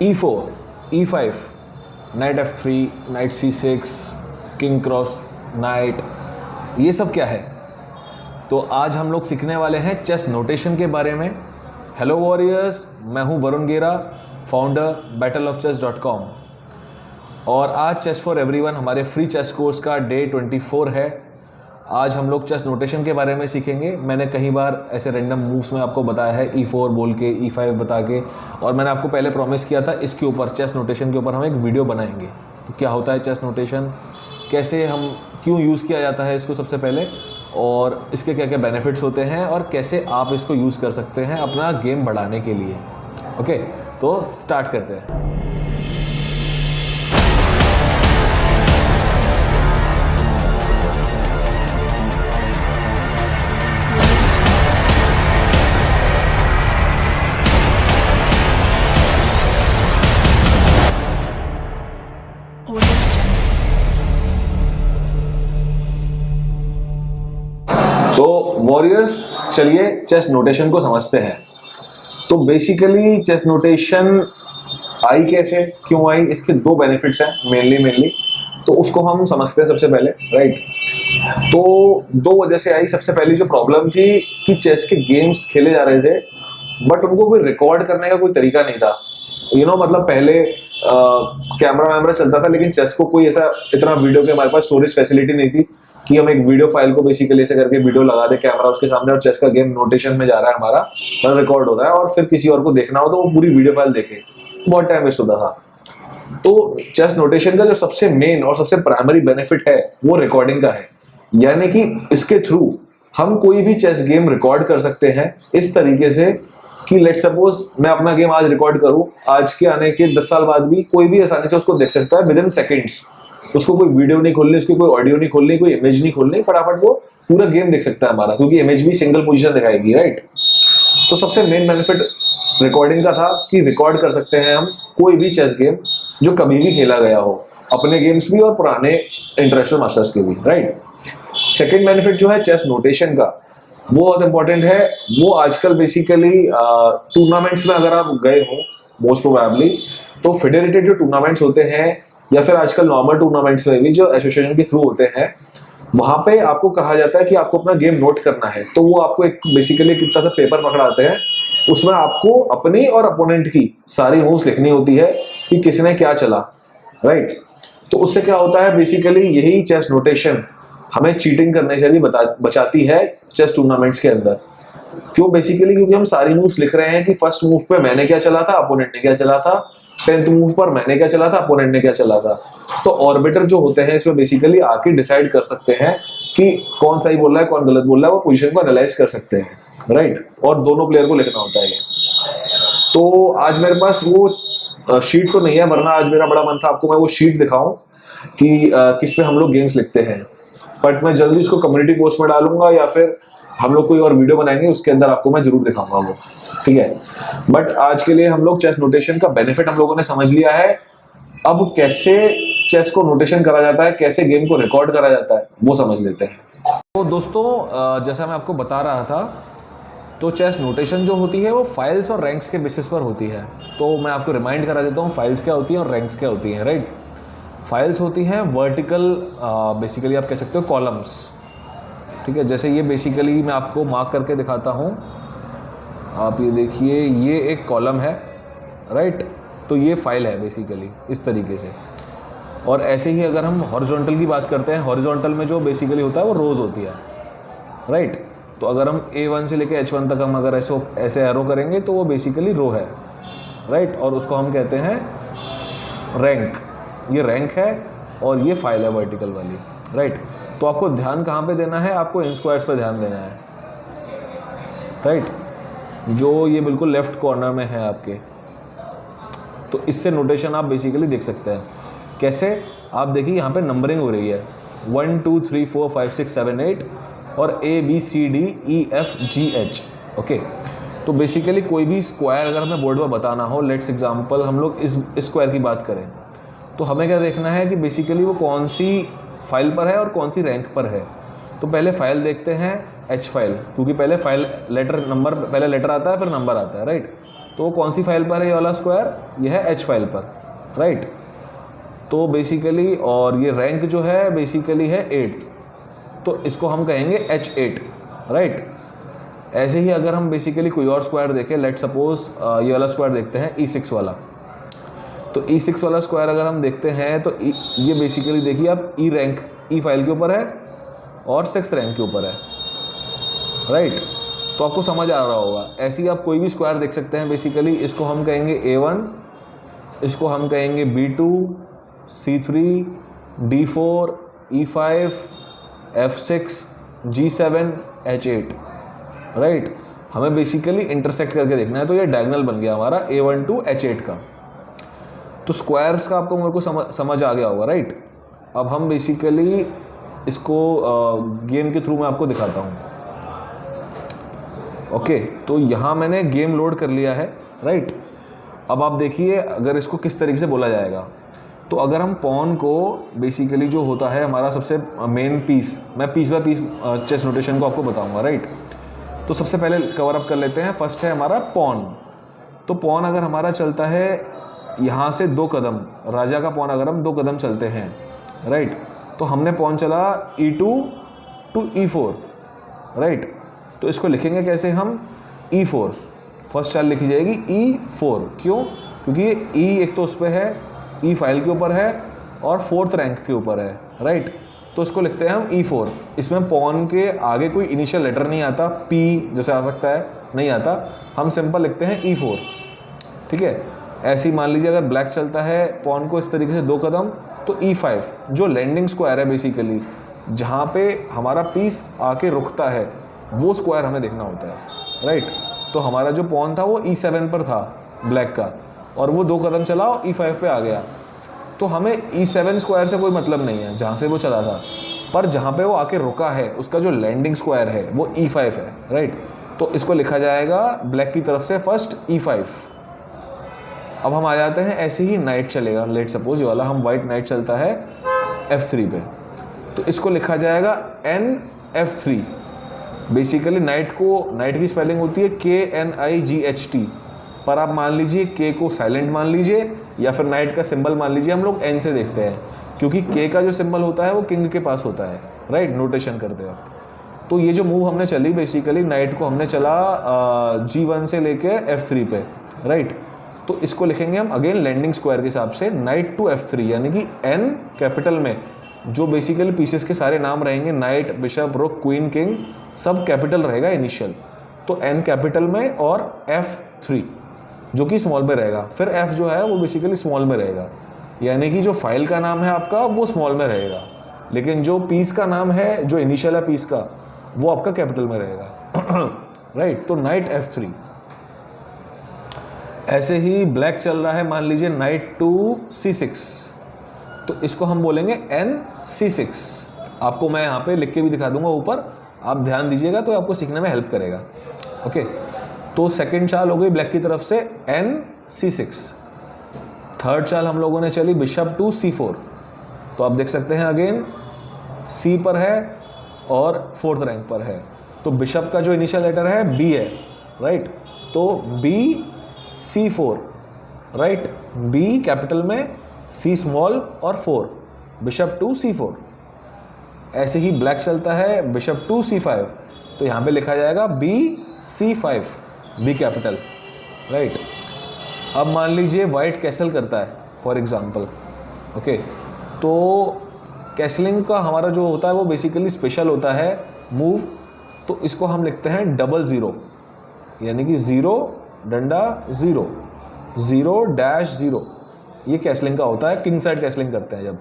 E4, E5, night F3, night C6, king cross night, ये सब क्या है? तो आज हम लोग सीखने वाले हैं चेस नोटेशन के बारे में। हेलो वॉरियर्स, मैं हूं वरुण गेरा, फाउंडर battleofchess.com। और आज चेस फॉर एवरीवन हमारे फ्री चेस कोर्स का डे 24 है। आज हम लोग चेस नोटेशन के बारे में सीखेंगे। मैंने कई बार ऐसे रैंडम मूव्स में आपको बताया है, E4 बोल के, E5 बता के, और मैंने आपको पहले प्रॉमिस किया था इसके ऊपर, चेस नोटेशन के ऊपर हम एक वीडियो बनाएंगे। तो क्या होता है चेस नोटेशन, कैसे हम, क्यों यूज़ किया जाता है इसको सबसे पहले, और इसके क्या क्या बेनिफिट्स होते हैं, और कैसे आप इसको यूज़ कर सकते हैं अपना गेम बढ़ाने के लिए। ओके, तो स्टार्ट करते हैं। तो वॉरियर्स, चलिए चेस नोटेशन को समझते हैं। तो बेसिकली चेस नोटेशन आई कैसे, क्यों आई, इसके दो बेनिफिट्स हैं मेनली। तो उसको हम समझते हैं सबसे पहले, राइट। तो दो वजह से आई। सबसे पहली जो प्रॉब्लम थी कि चेस के गेम्स खेले जा रहे थे बट उनको कोई रिकॉर्ड करने का कोई तरीका नहीं था। मतलब पहले कैमरा वैमरा चलता था, लेकिन चेस को कोई ऐसा इतना वीडियो के हमारे पास स्टोरेज फैसिलिटी नहीं थी कि हम एक वीडियो फाइल को बेसिकली ऐसे करके वीडियो लगा दे कैमरा उसके सामने और चेस का गेम नोटेशन में जा रहा है हमारा, मतलब रिकॉर्ड हो रहा है, और फिर किसी और को देखना हो तो वो पूरी वीडियो फाइल देखे। बहुत टाइम वेस्ट होता था। तो चेस नोटेशन का जो सबसे मेन और सबसे प्राइमरी बेनिफिट है वो रिकॉर्डिंग का है। यानी कि इसके थ्रू हम कोई भी चेस गेम रिकॉर्ड कर सकते हैं इस तरीके से कि लेट सपोज मैं अपना गेम आज रिकॉर्ड करूं, आज के आने के 10 साल बाद भी कोई भी आसानी से उसको देख सकता है विद इन सेकेंड्स। उसको कोई वीडियो नहीं खोलनी, उसकी कोई ऑडियो नहीं खोलनी, कोई इमेज नहीं खोलनी, फटाफट वो पूरा गेम देख सकता है हमारा, क्योंकि इमेज भी सिंगल पोजीशन दिखाएगी, राइट। तो सबसे मेन बेनिफिट रिकॉर्डिंग का था कि रिकॉर्ड कर सकते हैं हम कोई भी चेस गेम जो कभी भी खेला गया हो, अपने गेम्स भी और पुराने इंटरनेशनल मास्टर्स के भी, राइट। सेकेंड बेनिफिट जो है चेस नोटेशन का, वो बहुत इंपॉर्टेंट है। वो आजकल बेसिकली टूर्नामेंट्स में अगर आप गए हो मोस्ट प्रोबेबली, तो फेडरेटेड जो टूर्नामेंट्स होते हैं या फिर आजकल नॉर्मल टूर्नामेंट्स में भी जो एसोसिएशन के थ्रू होते हैं, वहां पे आपको कहा जाता है कि आपको अपना गेम नोट करना है। तो वो आपको एक बेसिकली कितना सा पेपर पकड़ाते हैं, उसमें आपको अपनी और अपोनेंट की सारी मूव्स लिखनी होती है कि किसने क्या चला, राइट। तो उससे क्या होता है, बेसिकली यही चेस नोटेशन हमें चीटिंग करने से भी बचाती है चेस टूर्नामेंट्स के अंदर। क्यों? बेसिकली क्योंकि हम सारी मूव्स लिख रहे हैं कि फर्स्ट मूव पे मैंने क्या चला था, अपोनेंट ने क्या चला था, 10th मूव पर मैंने क्या चला था, अपोनेंट ने क्या चला था। तो ऑर्बिटर जो होते हैं इसमें बेसिकली आके डिसाइड कर सकते हैं कि कौन सही बोल रहा है, कौन गलत बोल रहा है, वो पोजीशन को एनालाइज कर सकते हैं, राइट। और दोनों प्लेयर को लिखना होता है। तो आज मेरे पास वो शीट तो नहीं है, वरना आज मेरा बड़ा मन था आपको मैं वो शीट दिखाऊं कि किस पे हम लोग गेम्स लिखते हैं। बट मैं जल्दी उसको कम्युनिटी पोस्ट में डालूंगा या फिर हम लोग कोई और वीडियो बनाएंगे, उसके अंदर आपको मैं जरूर दिखाऊंगा वो, ठीक है। बट आज के लिए हम लोग चेस नोटेशन का बेनिफिट हम लोगों ने समझ लिया है। अब कैसे चेस को नोटेशन करा जाता है, कैसे गेम को रिकॉर्ड करा जाता है, वो समझ लेते हैं। तो दोस्तों, जैसा मैं आपको बता रहा था, तो चेस नोटेशन जो होती है वो फाइल्स और रैंक्स के बेसिस पर होती है। तो मैं आपको रिमाइंड करा देता हूँ फाइल्स क्या होती है और रैंक्स क्या होती हैं, राइट। फाइल्स होती हैं वर्टिकल, बेसिकली आप कह सकते हो कॉलम्स, ठीक है। जैसे ये बेसिकली मैं आपको मार्क करके दिखाता हूँ, आप ये देखिए, ये एक कॉलम है, राइट। तो ये फाइल है बेसिकली इस तरीके से। और ऐसे ही अगर हम हॉरिजॉन्टल की बात करते हैं, हॉरिजॉन्टल में जो बेसिकली होता है वो रोज़ होती है, राइट। तो अगर हम A1 से लेके H1 तक हम अगर ऐसे एरो करेंगे तो वो बेसिकली रो है, राइट। और उसको हम कहते हैं रैंक। ये रैंक है और ये फाइल है वर्टिकल वाली, राइट। तो आपको ध्यान कहाँ पे देना है, आपको इन स्क्वायर्स पे ध्यान देना है, राइट, जो ये बिल्कुल लेफ्ट कॉर्नर में है आपके। तो इससे नोटेशन आप बेसिकली देख सकते हैं। कैसे? आप देखिए यहाँ पे नंबरिंग हो रही है 1 2 3 4 5 6 7 8 और ABCDEFGH, ओके। तो बेसिकली कोई भी स्क्वायर अगर हमें बोर्ड पर बताना हो, लेट्स एग्जाम्पल हम लोग इस स्क्वायर की बात करें, तो हमें क्या देखना है कि बेसिकली वो कौन सी फाइल पर है और कौन सी रैंक पर है। तो पहले फाइल देखते हैं एच फाइल, क्योंकि पहले फाइल लेटर नंबर, पहले लेटर आता है फिर नंबर आता है, राइट। तो वो कौन सी फाइल पर है ये वाला स्क्वायर, ये है एच फाइल पर, राइट। तो बेसिकली और ये रैंक जो है बेसिकली है 8th, तो इसको हम कहेंगे H8, राइट। ऐसे ही अगर हम बेसिकली कोई और स्क्वायर देखें, लेट सपोज ये वाला स्क्वायर देखते हैं E6 वाला, तो E6 वाला स्क्वायर अगर हम देखते हैं तो ये बेसिकली देखिए आप ई रैंक, ई फाइल के ऊपर है और 6th रैंक के ऊपर है, राइट। तो आपको समझ आ रहा होगा। ऐसे ही आप कोई भी स्क्वायर देख सकते हैं, बेसिकली इसको हम कहेंगे A1, इसको हम कहेंगे B2, C3, D4, E5, F6, G7, H8, right. हमें बेसिकली इंटरसेक्ट करके देखना है, तो ये डायगोनल बन गया हमारा A1 to H8 का। तो स्क्वायर्स का आपको मेरे को समझ आ गया होगा, राइट। अब हम बेसिकली इसको गेम के थ्रू मैं आपको दिखाता हूँ। ओके, तो यहाँ मैंने गेम लोड कर लिया है, राइट। अब आप देखिए अगर इसको किस तरीके से बोला जाएगा। तो अगर हम पॉन को बेसिकली जो होता है हमारा सबसे मेन पीस, मैं piece by piece chess notation को आपको बताऊंगा, राइट। तो सबसे पहले कवर अप कर लेते हैं। फर्स्ट है हमारा पॉन। तो पॉन अगर हमारा चलता है यहाँ से 2 कदम, राजा का पॉन अगर हम 2 कदम चलते हैं, राइट, तो हमने पॉन चला E2 to E4, राइट। तो इसको लिखेंगे कैसे हम, E4, फर्स्ट चाल लिखी जाएगी E4। क्यों? क्योंकि ये E एक तो उस पर है, E फाइल के ऊपर है और 4th रैंक के ऊपर है, राइट। तो इसको लिखते हैं हम E4। इसमें पॉन के आगे कोई इनिशियल लेटर नहीं आता, P जैसे आ सकता है, नहीं आता, हम सिंपल लिखते हैं E4, ठीक है। ऐसे ही मान लीजिए अगर ब्लैक चलता है पॉन को इस तरीके से 2 कदम, तो E5 जो लैंडिंग स्क्वायर है बेसिकली, जहाँ पे हमारा पीस आके रुकता है, वो स्क्वायर हमें देखना होता है, राइट। तो हमारा जो पॉन था वो E7 पर था ब्लैक का, और वो 2 कदम चला और E5 पे आ गया। तो हमें E7 स्क्वायर से कोई मतलब नहीं है जहाँ से वो चला था, पर जहाँ पे वो आके रुका है उसका जो लैंडिंग स्क्वायर है वो E5 है, राइट। तो इसको लिखा जाएगा ब्लैक की तरफ से फर्स्ट E5। अब हम आ जाते हैं, ऐसे ही नाइट चलेगा, लेट सपोज ये वाला हम वाइट नाइट चलता है F3 पे, तो इसको लिखा जाएगा NF3। बेसिकली नाइट की स्पेलिंग होती है KNIGHT, पर आप मान लीजिए K को साइलेंट मान लीजिए या फिर नाइट का सिंबल मान लीजिए। हम लोग N से देखते हैं क्योंकि K का जो सिंबल होता है वो किंग के पास होता है, राइट, नोटेशन करते वक्त। तो ये जो मूव हमने चली बेसिकली नाइट को हमने चला G1 से लेके F3 पे, राइट। तो इसको लिखेंगे हम अगेन लैंडिंग स्क्वायर के हिसाब से नाइट टू F3, यानी कि N कैपिटल में जो बेसिकली पीसेस के सारे नाम रहेंगे, नाइट, बिशप, रुक, क्वीन, किंग, सब कैपिटल रहेगा इनिशियल। तो N कैपिटल में और F3 जो कि स्मॉल में रहेगा, फिर F जो है वो बेसिकली स्मॉल में रहेगा, यानी कि जो फाइल का नाम है आपका वो स्मॉल में रहेगा, लेकिन जो पीस का नाम है, जो इनिशियल है पीस का, वो आपका कैपिटल में रहेगा, राइट। तो नाइट F3। ऐसे ही ब्लैक चल रहा है, मान लीजिए नाइट टू C6, तो इसको हम बोलेंगे NC6। आपको मैं यहाँ पे लिख के भी दिखा दूंगा ऊपर, आप ध्यान दीजिएगा तो आपको सीखने में हेल्प करेगा। ओके, तो सेकंड चाल हो गई ब्लैक की तरफ से NC6। थर्ड चाल हम लोगों ने चली बिशप टू C4, तो आप देख सकते हैं अगेन C पर है और 4th रैंक पर है, तो बिशप का जो इनिशियल लेटर है B है, राइट। तो B C4, right, B capital में, C स्मॉल और 4, बिशप टू C4। ऐसे ही ब्लैक चलता है बिशप टू C5, तो यहाँ पे लिखा जाएगा B C5, B capital, right. अब मान लीजिए वाइट कैसल करता है फॉर एग्जांपल, ओके, तो कैसलिंग का हमारा जो होता है वो बेसिकली स्पेशल होता है मूव, तो इसको हम लिखते हैं 00, यानी कि 0 डंडा 0 0-0, ये कैसलिंग का होता है। किंग साइड कैसलिंग करते हैं, जब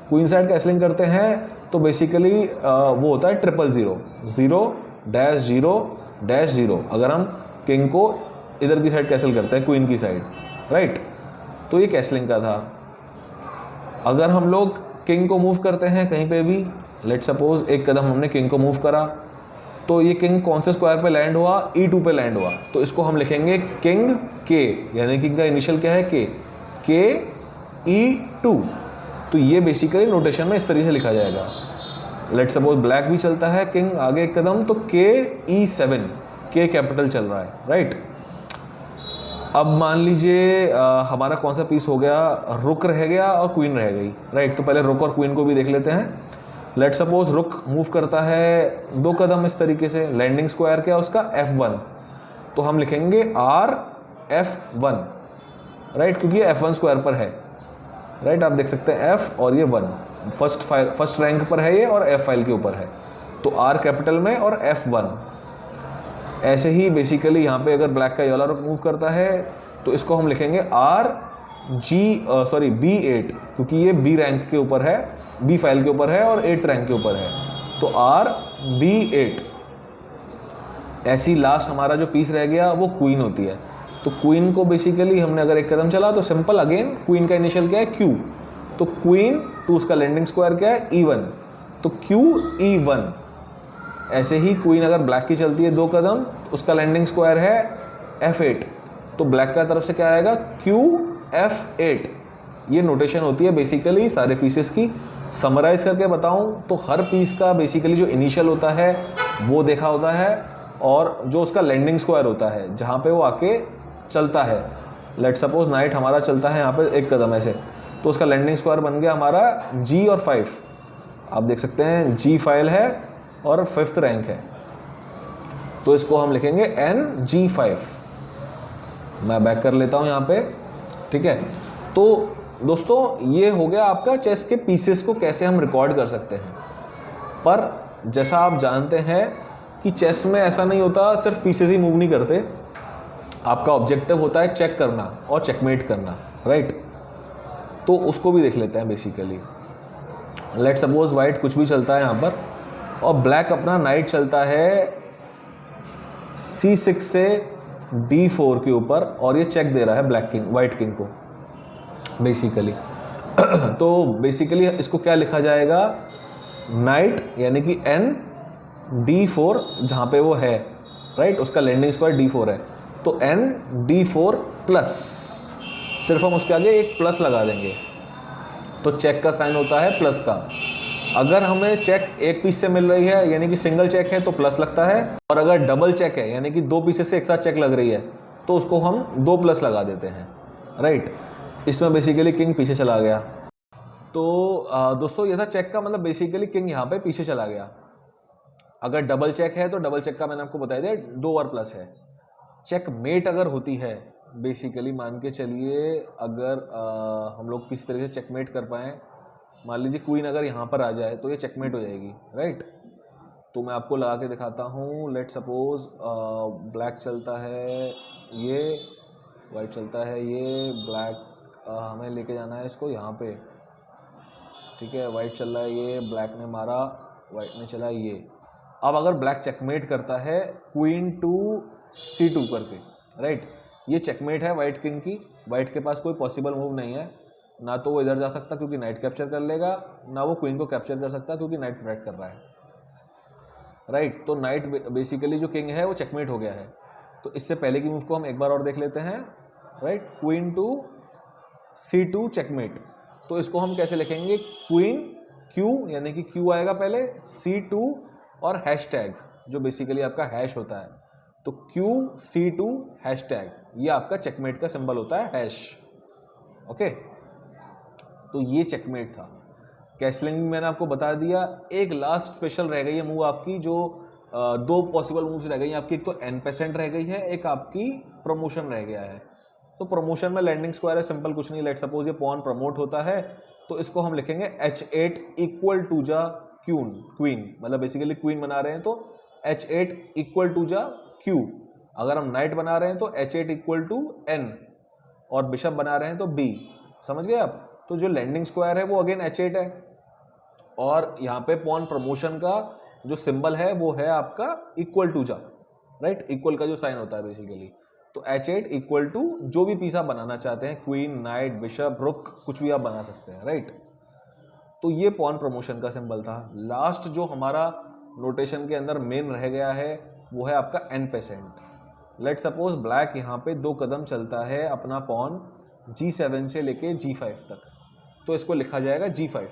क्वीन साइड कैसलिंग करते हैं तो बेसिकली वो होता है 000, 0-0-0। अगर हम किंग को इधर की साइड कैसल करते हैं, क्वीन की साइड, राइट, तो ये कैसलिंग का था। अगर हम लोग किंग को मूव करते हैं कहीं पे भी, लेट सपोज एक कदम हमने किंग को मूव करा, तो ये किंग कौन से स्क्वायर पे लैंड हुआ, E2 पे लैंड हुआ, तो इसको हम लिखेंगे किंग K, यानी किंग का इनिशियल क्या है K E2। तो ये बेसिकली नोटेशन में इस तरीके से लिखा जाएगा लेट्स सपोज ब्लैक भी चलता है किंग आगे एक कदम, तो ke7, के कैपिटल चल रहा है, राइट। अब मान लीजिए हमारा कौन सा पीस हो गया, रुक रह गया और क्वीन रह गई, राइट। तो पहले रुक और क्वीन को भी देख लेते हैं। लेट्स सपोज रुक मूव करता है 2 कदम इस तरीके से, लैंडिंग स्क्वायर क्या उसका F1, तो हम लिखेंगे RF1, राइट, क्योंकि ये F1 स्क्वायर पर है, राइट। आप देख सकते हैं F और ये 1 फर्स्ट रैंक पर है ये और F फाइल के ऊपर है, तो R कैपिटल में और F1। ऐसे ही बेसिकली यहाँ पे अगर ब्लैक का ये वाला रुक मूव करता है तो इसको हम लिखेंगे B8, क्योंकि ये B रैंक के ऊपर है, B फाइल के ऊपर है और 8th रैंक के ऊपर है, तो RB8। ऐसी लास्ट हमारा जो पीस रह गया वो क्वीन होती है, तो क्वीन को बेसिकली हमने अगर एक कदम चला तो सिंपल, अगेन क्वीन का इनिशियल क्या है Q, तो क्वीन टू उसका लैंडिंग स्क्वायर क्या है E1, तो QE1। ऐसे ही क्वीन अगर ब्लैक की चलती है 2 कदम, उसका लैंडिंग स्क्वायर है F8, तो ब्लैक का तरफ से क्या आएगा QF8। ये नोटेशन होती है बेसिकली सारे पीसेस की। समराइज करके बताऊं तो हर पीस का बेसिकली जो इनिशियल होता है वो देखा होता है, और जो उसका लैंडिंग स्क्वायर होता है जहाँ पे वो आके चलता है। लेट सपोज नाइट हमारा चलता है यहाँ पे 1 कदम ऐसे, तो उसका लैंडिंग स्क्वायर बन गया हमारा G और 5। आप देख सकते हैं G फाइल है और 5th रैंक है, तो इसको हम लिखेंगे NG5। मैं बैक कर लेता हूँ यहाँ पे, ठीक है। तो दोस्तों ये हो गया आपका चेस के पीसेस को कैसे हम रिकॉर्ड कर सकते हैं। पर जैसा आप जानते हैं कि चेस में ऐसा नहीं होता सिर्फ पीसेस ही मूव नहीं करते, आपका ऑब्जेक्टिव होता है चेक करना और चेकमेट करना, राइट। तो उसको भी देख लेते हैं बेसिकली। लेट सपोज वाइट कुछ भी चलता है यहाँ पर और ब्लैक अपना नाइट चलता है C6 से D4 के ऊपर, और ये चेक दे रहा है ब्लैक किंग वाइट किंग को बेसिकली। तो बेसिकली इसको क्या लिखा जाएगा, नाइट यानी कि ND4 जहाँ पे वो है, राइट, उसका लैंडिंग स्क्वायर D4 है, तो ND4 प्लस, सिर्फ हम उसके आगे एक प्लस लगा देंगे, तो चेक का साइन होता है प्लस का। अगर हमें चेक एक पीस से मिल रही है यानी कि सिंगल चेक है तो प्लस लगता है, और अगर डबल चेक है यानी कि 2 पीसेस से एक साथ चेक लग रही है तो उसको हम 2 प्लस लगा देते हैं, राइट। इसमें बेसिकली किंग पीछे चला गया। तो दोस्तों ये था चेक का मतलब, बेसिकली किंग यहाँ पे पीछे चला गया। अगर डबल चेक है तो डबल चेक का मैंने आपको बताया दिया 2 बार प्लस है। चेक मेट अगर होती है बेसिकली, मान के चलिए अगर हम लोग किसी तरीके से चेकमेट कर पाएँ, मान लीजिए क्वीन अगर यहाँ पर आ जाए तो ये चेकमेट हो जाएगी, राइट। तो मैं आपको लगा के दिखाता हूँ। लेट सपोज ब्लैक चलता है ये, वाइट चलता है ये, ब्लैक हमें लेके जाना है इसको यहाँ पे, ठीक है। वाइट चल रहा है ये, ब्लैक ने मारा, वाइट ने चला ये। अब अगर ब्लैक चेकमेट करता है क्वीन टू C2 करके, राइट, ये चेकमेट है वाइट किंग की। वाइट के पास कोई पॉसिबल मूव नहीं है, ना तो वो इधर जा सकता क्योंकि नाइट कैप्चर कर लेगा, ना वो क्वीन को कैप्चर कर सकता क्योंकि नाइट प्रोटेक्ट कर रहा है, राइट। तो नाइट बेसिकली जो किंग है वो चेकमेट हो गया है। तो इससे पहले की मूव को हम एक बार और देख लेते हैं, right, queen to C2 checkmate. तो इसको हम कैसे लिखेंगे, क्वीन Q यानी कि Q आएगा पहले, C2 और हैशटैग जो बेसिकली आपका हैश होता है, तो QC2 हैशटैग, ये आपका चेकमेट का सिंबल होता है, हैश, ओके। तो ये चेकमेट था। कैसलिंग मैंने आपको बता दिया। एक लास्ट स्पेशल रह गई है मूव आपकी, जो 2 पॉसिबल मूव्स रह गई हैं आपकी, एक तो N% रह गई है, एक आपकी प्रमोशन रह गया है। तो प्रमोशन में लैंडिंग स्क्वायर है, सिंपल कुछ नहीं। लेट सपोज ये पॉन प्रमोट होता है तो इसको हम लिखेंगे H8 इक्वल टू जा क्वीन, मतलब बेसिकली क्वीन बना रहे हैं तो H8 इक्वल टू जा Q। अगर हम नाइट बना रहे हैं तो H8 इक्वल टू N, और बिशप बना रहे हैं तो B। समझ गए आप। तो जो लैंडिंग स्क्वायर है वो अगेन H8 है, और यहाँ पे पॉन प्रमोशन का जो सिंबल है वो है आपका इक्वल टू जा, राइट, इक्वल का जो साइन होता है बेसिकली। तो H8 इक्वल टू जो भी पीस आप बनाना चाहते हैं, क्वीन, नाइट, बिशप, रुक, कुछ भी आप बना सकते हैं, राइट। तो ये पॉन प्रमोशन का सिंबल था। लास्ट जो हमारा नोटेशन के अंदर मेन रह गया है वो है आपका N%। लेट सपोज ब्लैक यहाँ पे 2 कदम चलता है अपना पॉन G7 से लेके G5 तक, तो इसको लिखा जाएगा G5।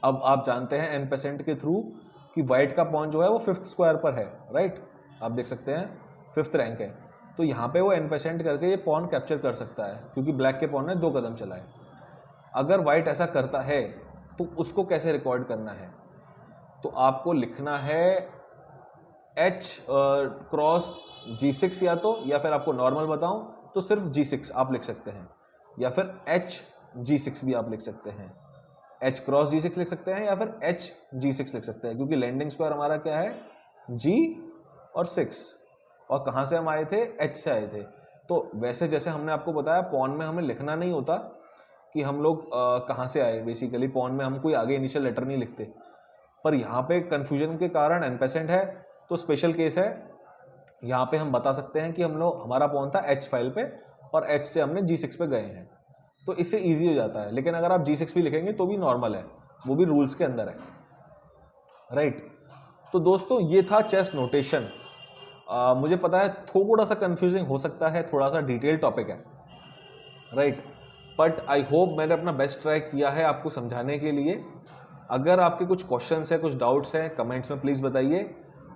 अब आप जानते हैं n% के थ्रू कि वाइट का पॉन जो है वो 5th स्क्वायर पर है, राइट। आप देख सकते हैं 5th रैंक है, तो यहाँ पे वो n% करके ये पॉन कैप्चर कर सकता है क्योंकि ब्लैक के पॉन ने 2 कदम चलाए। अगर वाइट ऐसा करता है तो उसको कैसे रिकॉर्ड करना है, तो आपको लिखना है h क्रॉस g6 या फिर आपको नॉर्मल बताऊं तो सिर्फ g6 आप लिख सकते हैं, या फिर h g6 भी आप लिख सकते हैं। h क्रॉस g6 लिख सकते हैं या फिर h g6 लिख सकते हैं, क्योंकि लैंडिंग स्क्वायर हमारा क्या है g और 6, और कहाँ से हम आए थे, h से आए थे। तो वैसे जैसे हमने आपको बताया पॉन में हमें लिखना नहीं होता कि हम लोग कहाँ से आए, बेसिकली पॉन में हम कोई आगे इनिशियल लेटर नहीं लिखते, पर यहाँ पे कन्फ्यूजन के कारण n% है तो स्पेशल केस है। यहाँ पे हम बता सकते हैं कि हमारा पॉन था h फाइल पे और h से हमने g6 पे गए हैं, तो इससे इजी हो जाता है। लेकिन अगर आप g6 भी लिखेंगे तो भी नॉर्मल है, वो भी रूल्स के अंदर है, राइट। तो दोस्तों ये था चेस नोटेशन। मुझे पता है थोड़ा सा कंफ्यूजिंग हो सकता है, थोड़ा सा डिटेल टॉपिक है, राइट, बट आई होप मैंने अपना बेस्ट ट्राई किया है आपको समझाने के लिए। अगर आपके कुछ क्वेश्चंस हैं, कुछ डाउट्स हैं, कमेंट्स में प्लीज़ बताइए,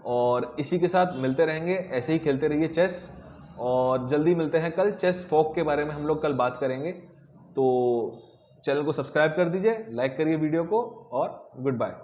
और इसी के साथ मिलते रहेंगे, ऐसे ही खेलते रहिए चेस, और जल्दी मिलते हैं कल। चेस फोक के बारे में हम लोग कल बात करेंगे, तो चैनल को सब्सक्राइब कर दीजिए, लाइक करिए वीडियो को, और गुड बाय।